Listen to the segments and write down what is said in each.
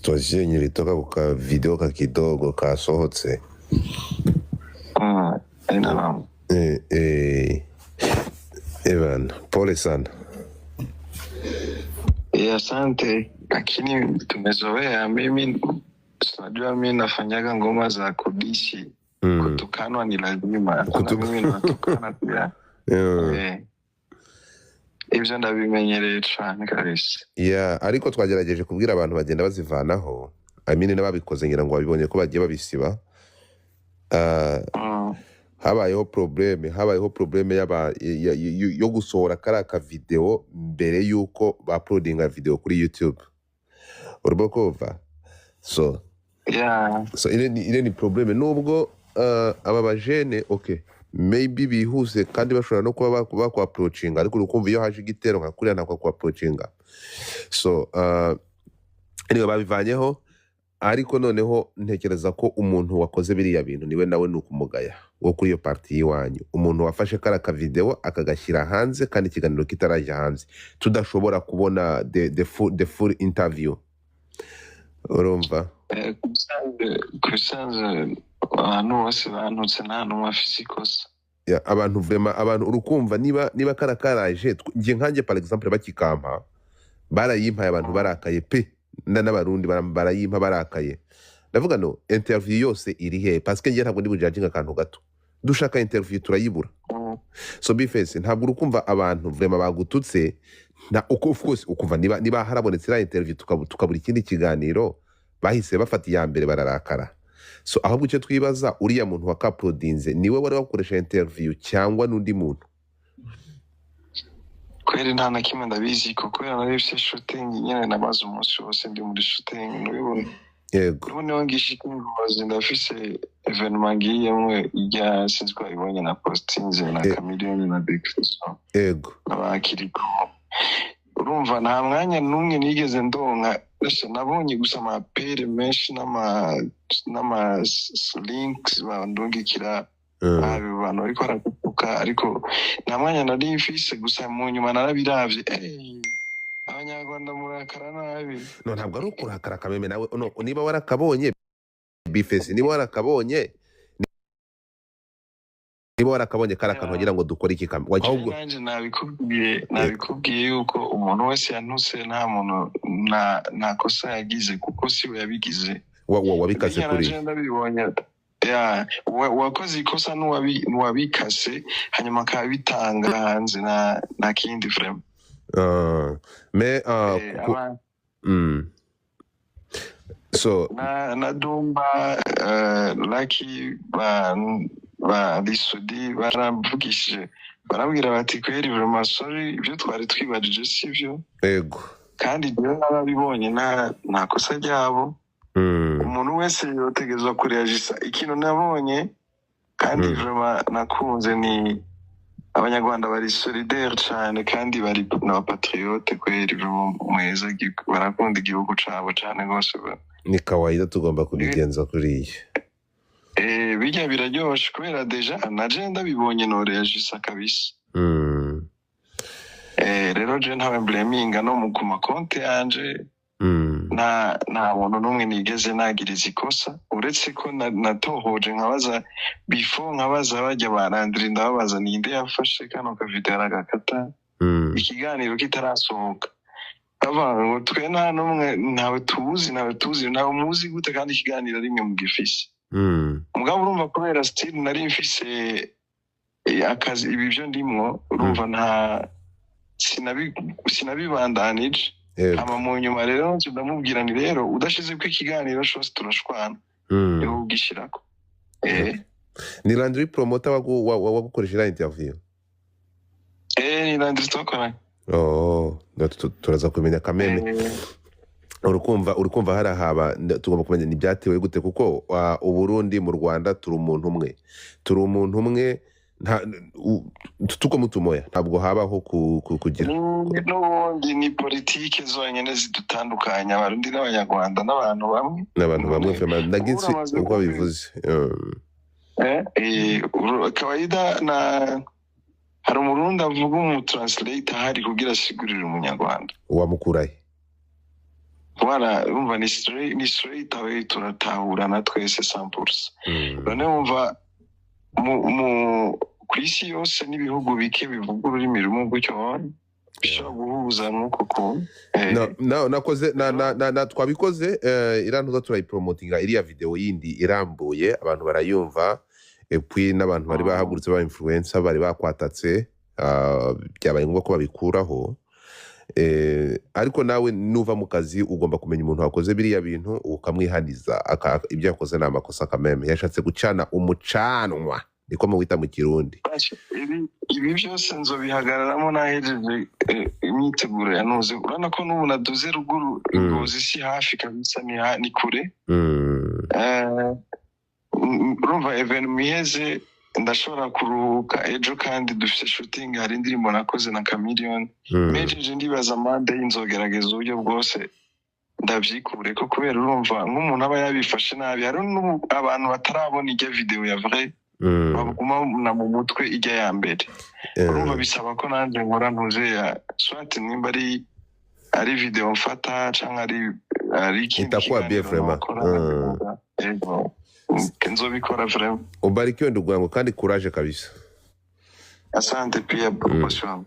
Tuachie nilitoka kwa video ka kidogo kasohotse. Naam. Evan, pole sana. Asante, lakini tumezoea. Mimi tunajua mimi nafanyaga ngoma za kudishi. Kutukanwa ni lazima. Mimi natukana pia. Ibyo ndabimenyereye cyane kabisa. Ariko twagerageje kubwira abantu bagenda bazivanaho. N'ababikoze ngira ngo babibonye ko bagiye babisiba. Habayeho probleme yo gusohora karaka video mbere yuko ba uploadinga video kuri YouTube. Urimo kumva? So ile ni probleme nubwo aba bajene maybe bihuse kandi bashobora no kuba bakwa approaching, ariko urukumva iyo haje igitero nka kuriya nako kwa approachinga. So niyo babivanyeho, ariko noneho ntekereza ko umuntu wakoze biriya bintu niwe nawe nukumugaya wo kuri iyo party yiwanyu. Umuntu wafashe karaka video akagashyira hanze kandi ikiganiro kitarajya hanze, tudashobora kubona the full interview. Urumva? Kusanze abantu bose bantutse nta numwe afise ikosa. Abantu urukumva niba karakaraje nje nkanjye par exemple bakikampa barayimpaye abantu barakaye pe n'abarundi barayimpa barakaye. Ndavuga no interview yose iri he, parce que nje ntabwo ndi bujajinga akantu gato. Dushaka interview turayibura. So bifese ntabwo urukumva abantu vraiment bagututse na of course ukumva niba harabonetse ra interview tukabura ikindi kiganiro bahise bafata ya mbere bararakara. So ahubwo icyo twibaza, uriya muntu wa uploadinze niwe wari wakoresha interview cyangwa nundi muntu? Kweli nta na kimwe ndabizi kuko narifise shooting nyene namaze umunsi wose ndi muri shooting nubibona. Yego. Noneho ngishikingozi ndafise evenement ngiyemwe ijya sinzwa ibonye na postinze na Chameleone na Big Fizzo. Yego. Abakiriko. Urumva nta mwanya numwe nigeze ndonka, nabonye gusa amapere menshi n'ama links bandungikira abantu ariko arakupuka, ariko nta mwanya nari mfise, gusa mu nyuma narabiravye. Abanyarwanda murakara nabi. No, ntabwo ari ukurakara kameme nawe. No, niba warakabonye bifese, niba warakabonye karakantu wagira ngo dukore iki kamwe. Ahubwo nanje nabikubwiye yuko umuntu wese yantuse nta muntu nta kosa yagize kuko siwe yabigize. Wabikaze kuri wakoze ikosa n'uwabikase hanyuma akabitanga hanze na kindi frame. So na Dumba Lucky ba Lisudi baramvugishije barabwira bati kweri vraiment sorry ibyo twari twibajije sivyo. Yego. Kandi byo nabibonye nta kosa ryabo. Umuntu wese yotegezwa kureagisa ikintu nabonye, kandi vraiment nakunze ni abanyarwanda bari solidaire cyane kandi bari n'abapatriote kweri mweza, barakunda igihugu cyabo cyane gose. Ni kawaida tugomba kubigenza kuriye. Bijya biraryoshe kubera deja naje ndabibonye no reagisa kabisa. Rero je ntawe blaminga no mu kuma konti yanje. Nta muntu n'umwe nigeze nagiriza ikosa, uretse ko natohoje nkabaza before nkabaza bajya barandira ndababaza ninde yafashe kano ka video aragakata ikiganiro kitarasohoka. Ngo twe nta n'umwe ntawe tuzi nawe muzi gute kandi ikiganiro rimwe mu gifise. Mugabo urumva kubera still nari mfise akazi ibi byo ndimwo, urumva nta sinabibandanije. Ama mu nyuma rero ndamubwira ni rero udashize ko ikiganiro cyose turashwana yo ugishirako. Ni Landry promoter wagukoresha interview? Ni Landry tokora. Turaza kumenya kameme. Urukumva harahaba tugomba kumenya ni byatewe gute, kuko Uburundi mu Rwanda turi umuntu umwe tuko mutumoya, ntabwo habaho kugira n'ubundi ni politike zonyine zidutandukanya abarundi n'abanyarwanda n'abantu bamwe naginsi uko bivuze. Kawaida hari umurundi avuga translator hari kugira sigurira umunyarwanda. Wamukurahe? voilà umva ni straight away turatahurana twese 100%. None umva mu kwisi yose n'ibihugu bike bivuga ururimi rumwe gutyo bishobora guhuza nk'uko ko nakoze na twabikoze irantuza turayipromotinga iriya video yindi irambuye abantu barayumva puis n'abantu bari bahagurutse ba influencer bari bakwatatse byabaye ngombwa ko babikuraho. Ariko nawe nuva mu kazi ugomba kumenya umuntu wakoze biriya bintu ukamwihaniza ibyo yakoze na amakosa kameme yashatse gucana umucanwa niko muwita mu Kirundi. Ibi byose nzobihagararamo nahejeje imyiteguro yanuze urana ko n'ubu naduze ruguru ingozi si hafi kabisa ni kure. Urumva even miheze ndashobora kuruhuka ejo kandi dufite shooting hari indirimbo nakoze na Chameleone mejeje ndibaza mande inzogerageza uburyo bwose ndavyikure ko kubera urumva nk'umuntu aba yabifashe nabi hari abantu batarabona ijya video ya vrai baguma na mu mutwe ijya ya mbere urumva bisaba ko nanje nkora ntuze ya swat nimba ari video mfata cyangwa ari kintu itakuwa bien vraiment nzobikora vraiment. Ubarikiwe ndugwango kandi courage kabisa. Asante pia promotion.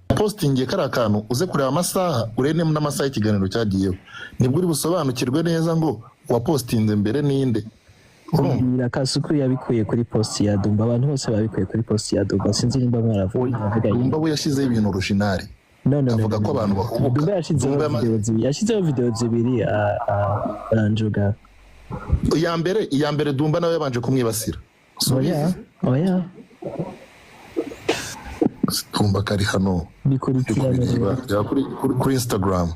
Posting kara kantu uze kureba amasaha urene mu n'amasaha y'ikiganiro cyagiyeho nibwo uri busobanukirwe neza ngo wa postinze mbere ninde. Kumbira Kasuku yabikuye kuri post ya Dumba abantu bose babikuye kuri post ya Dumba sinzi nimba mwaravuga Dumba we yashizeho ibintu original. No avuga ko abantu bahubuka. Dumba yashizeho video zibiri Njuga. iya mbere Dumba nawe yabanje kumwibasira. Oya Dumba kari hano kuri Instagram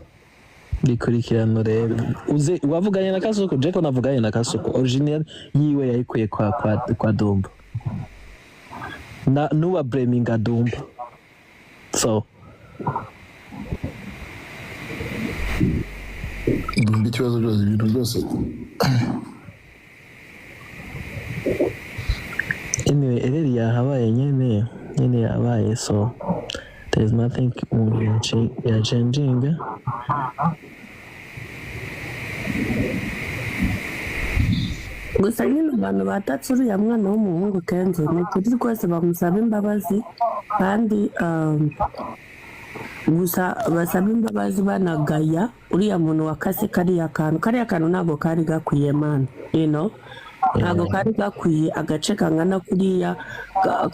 bikurikirano rero uze wavuganye na Kasuku Jeko navuganye na Kasuku original yiwe yayikuye kwa Dumba na nuwa Breminga Dumba so Dumba ikibazo byose ibintu byose anyway ereri yahabaye nyene yabaye so there is nothing changing. Gusa nyine abantu batatse uriya mwana w'umuhungu Kenzo ni ukuri rwose bamusaba imbabazi kandi gusa basaba imbabazi banagaya uriya muntu wakase kariya kantu ntabwo kari gakwiye mana ntabwo kari gakwiye agace kangana kuriya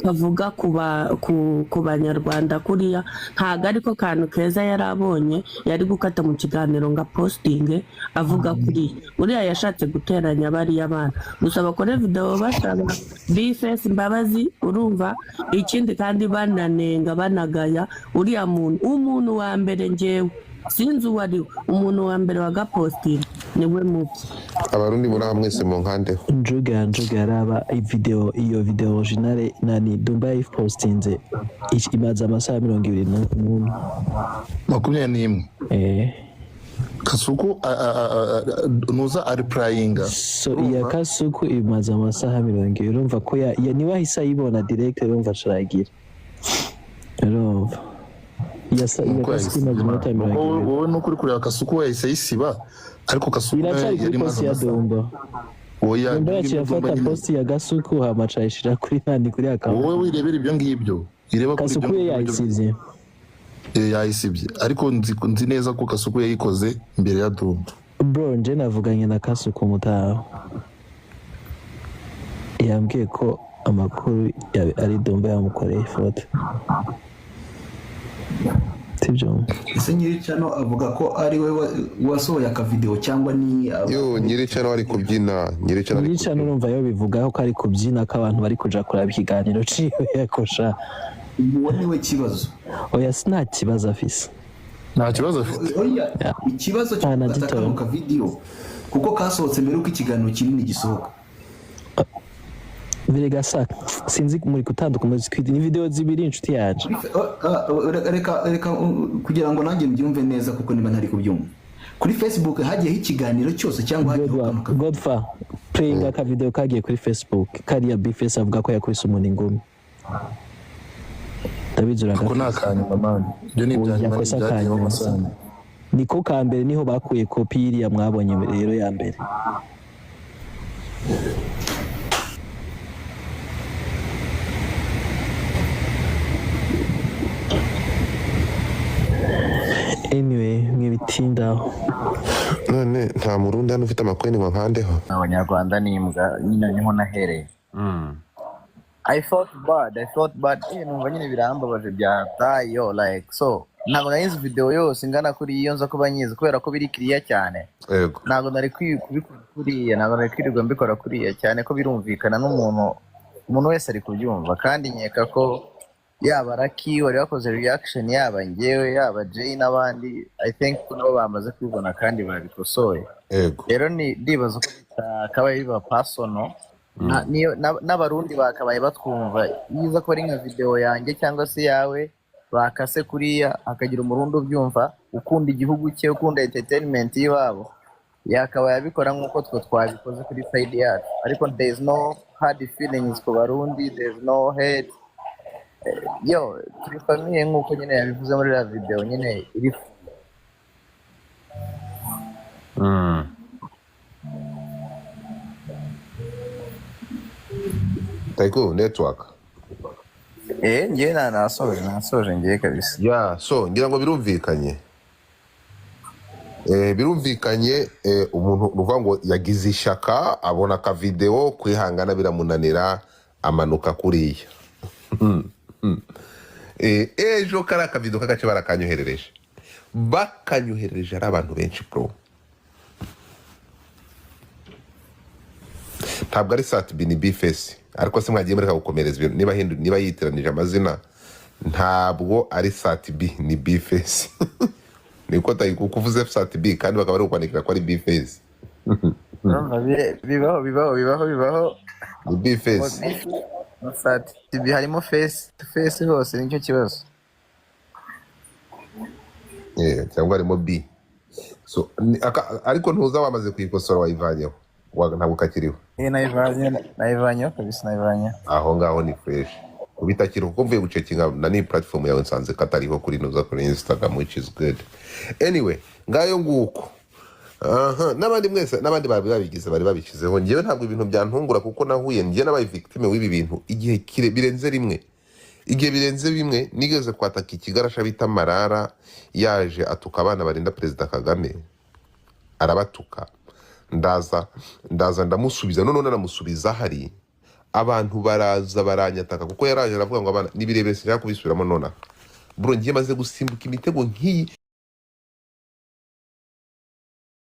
kavuga ku banyarwanda kuriya ntabwo ariko kantu keza yari abonye yari gukata mu kiganiro nga postinge avuga kuriya uriya yashatse guteranya bariya bana gusa bakore video basaba bifesi imbabazi urumva ikindi kandi bananenga banagaya uriya umuntu wa mbere njyewe sinzi uwari umuntu wa mbere wagapostinga niwe mubi abarundi muri mwese mu nkande Njuga yaraba iyo video originale nani Dumba yapostinze imaze amasaha 21 Kasuku nuza ariplayinga so iya Kasuku imaze amasaha 20 urumva ko niwe ahisa yibona direct urumva caragira urumva wowe nukuri kureba Kasuku yahise yisiba ariko Kasuku yari maze Dumba Dumba yafata post ya Kasuku hamaca ishira kuri account wowe wirebera ibyo ngibyo ireba kuri Kasuku yayisivye yayisivye ariko nzi neza ko Kasuku yayikoze imbere ya Dumba bro nje navuganye na Kasuku mutaho yambwiye ko amakuru ari Dumba yamukoreye ifoto tibyo ese Nyiricano avuga ko ari we wasohoye aka video cyangwa ni Nyiricano ari kubyina Nyiricano urumva yo bivugaho ko ari kubyina ko abantu bari kuja kuraba ikiganiro ciwe yakosha uwo niwe kibazo oya sina kibazo afise nta kibazo afite oya ikibazo cy'aka video kuko kasohotse mbere uko ikiganiro kinini gisohoka Virega saka sinzi muri gutandukana ni video zibiri inshuti yaje reka kugira ngo nanjye mbyumve neza kuko niba ntari kubyumva kuri Facebook hagiye ikiganiro cyose cyangwa Godfa playing aka video kagiye kuri Facebook kariya Bface avuga ko yakubise umuntu ingumi David Zuraga ko nakanya mama byo ni byanyuma niko ka mbere niho bakuye kopi y'iriya mwabonye rero ya mbere. Anyway, mwibitindaho. None nta murundi hano ufite amakweni ngo nkandeho. Abanyarwanda ni imbwa nyine niho nahereye. I felt bad numva nyine birambabaje bya tayo like so ntabwo nari nzi video yose ingana kuri iyo nza kuba nyizi kubera ko biri clear cyane. Yego. Ntabwo nari kubikora kuriya, ntabwo nari kwirirwa mbikora kuriya cyane ko birumvikana umuntu wese ari kubyumva kandi nkeka ko yaba Raki wari wakoze reaction yaba njyewe yaba Jay n'abandi I think ko nabo bamaze kubibona kandi babikosoye. Yego. Rero ndibaza ko bitakabaye biba personal n'abarundi bakabaye batwumva yiza ko ari nka video yanjye cyangwa se yawe bakase kuriya akagira umurundi ubyumva ukunda igihugu cye ukunda entertainment y'iwabo yakabaye abikora nk'uko twabikoze kuri side yacu ariko there is no hard feelings ku barundi, there is no hate. Yo turi famille nk'uko nyine yabivuze muri la video nyine iri Taiko network. Ngiye nasoje ngiye kabisa. Ya so ngira ngo birumvikanye. Birumvikanye umuntu uvuga ngo yagize ishaka abona ka video kwihangana biramunanira amanuka kuriya. Ejo kara ka video kagace barakanyuherereje. Bakanyuherereje ari abantu benshi bro. Ntabwo ari Sat-B ni B-Face ariko se mwagiye mureka gukomereza niba yitiranije amazina ntabwo ari Sat-B ni B-Face. Niko kuvuze Sat-B kandi bakaba bari kwandikira ko ari B-Face. bibaho ni B-Face. Sat-B harimo face hose nicyo kibazo. Cyangwa harimo B. So ariko ntuza wamaze kuyikosora wayivanyeho ntabwo kakiriho. Nayivanyeho kabisa nayivanyeho. Aho ngaho ni fresh. Ubitakira uko mvuye gucekinga na ni platform yawe nsanze katariho kuri noza kuri Instagram which is good. Anyway, ngayo nguko. N'abandi mwese n'abandi babigize bari babikizeho ngiye ntabwo ibintu byantungura kuko nahuye ngiye nabaye victime w'ibi bintu igihe birenze rimwe. Igihe birenze bimwe nigeze kwataka ikigarasha bita Marara yaje atuka abana barinda President Kagame arabatuka ndaza ndamusubiza none namusubiza hari abantu baraza baranyataka kuko yaraje aravuga ngo abana nibirebere sinja kubisubiramo nona bro ngiye maze gusimbuka imitego nk'iyi